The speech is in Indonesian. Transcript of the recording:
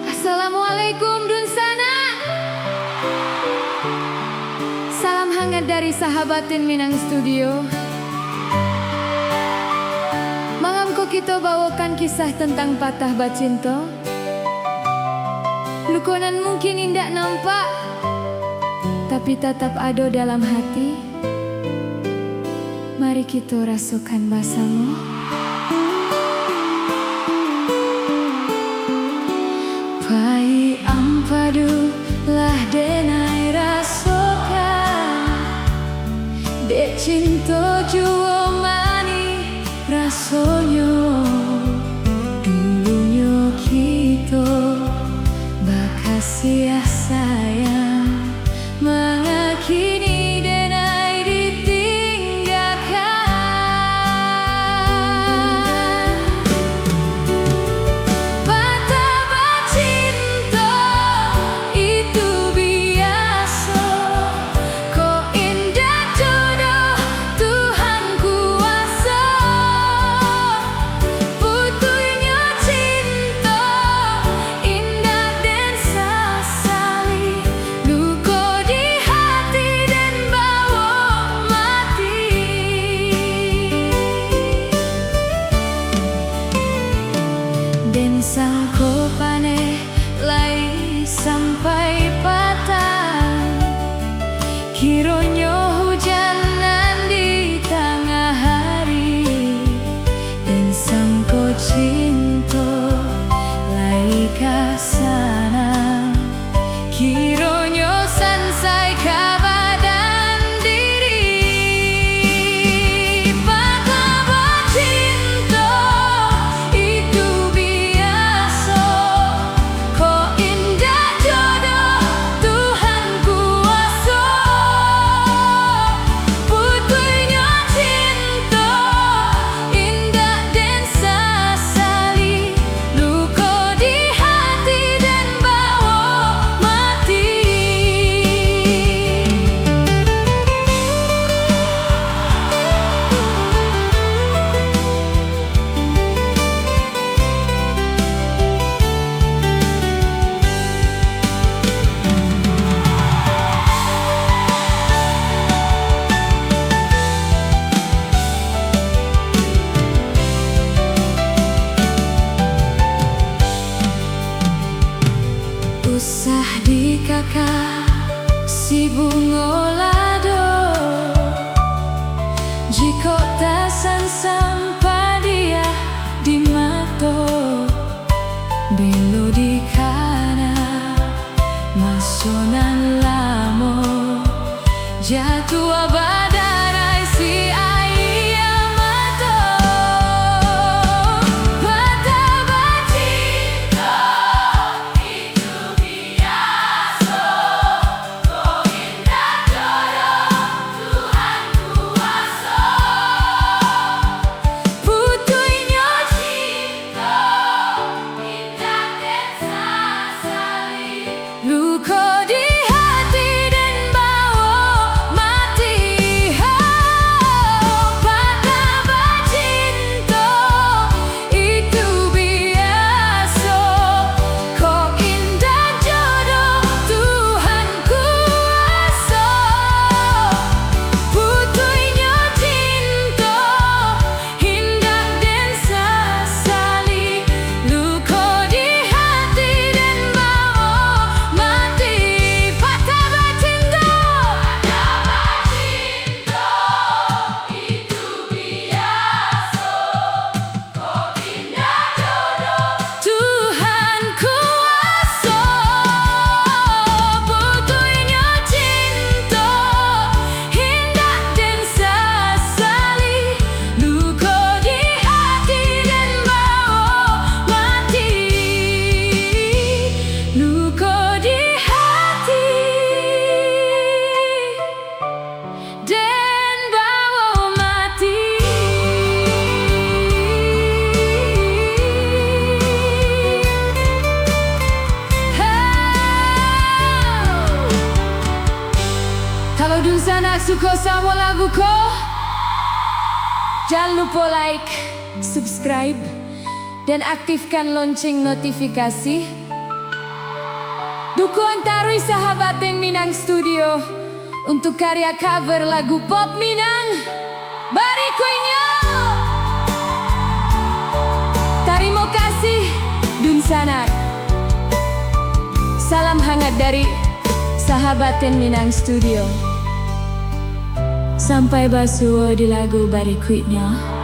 Assalamualaikum Dunsana. Salam hangat dari Sahabatin Minang Studio. Mangamko kita bawakan kisah tentang patah bacinto. Lukonan mungkin indak nampak, tapi tetap ada dalam hati. Mari kita rasakan bahasamu. Pai ampadu lah denai rasakan, dek cinta jua mani rasonyo. Dulunya kita bakasih sayang, mengakini denai ditinggalkan. Patah bacinta itu biasa, kok indah jodoh Tuhan kuasa. Putunya cinta indah dan sasali, luka di hati dan bawa mati. Dan sangko paneh lai sampai patah, kiranya hujanan di tengah hari. Dan sangko cinta lai kasana, kiranya sansai kabadan diri. Patah bacinta itu biasa, kok indah jodoh Tuhan kuasa. Putunya cinta indah dan sasali, luka di hati dan bawa mati. Usah di kakak si bunga lado, jika tasan sampai dia di mata. Belo di kana masonan lamo, jatuh abadarai si ayam mata. Patah bacinta itu biasa, kok indah jodoh Tuhan kuasa. Putunya cinta indah dan sasali, luka di hati dan bawa mati. Patah bacinta itu biasa, kok indah jodoh Tuhan kuasa. Putunya cinta indah dan sasali, luka di hati dan bawa mati. Patah bacinta itu biasa, kok indah jodoh Tuhan kuasa. Putunya cinta indah dan sasali, luka di hati dan bawa mati. Luka di hati dan bawa mati. Kalau Dunsana suka sama laguku, jangan lupa like subscribe, dan aktifkan lonceng notifikasi. Dukungan Tarui Sahabaten Minang Studio untuk karya cover lagu pop Minang berikutnya. Terima kasih Dun Sanak. Salam hangat dari Sahabaten Minang Studio. Sampai bersuara di lagu berikutnya.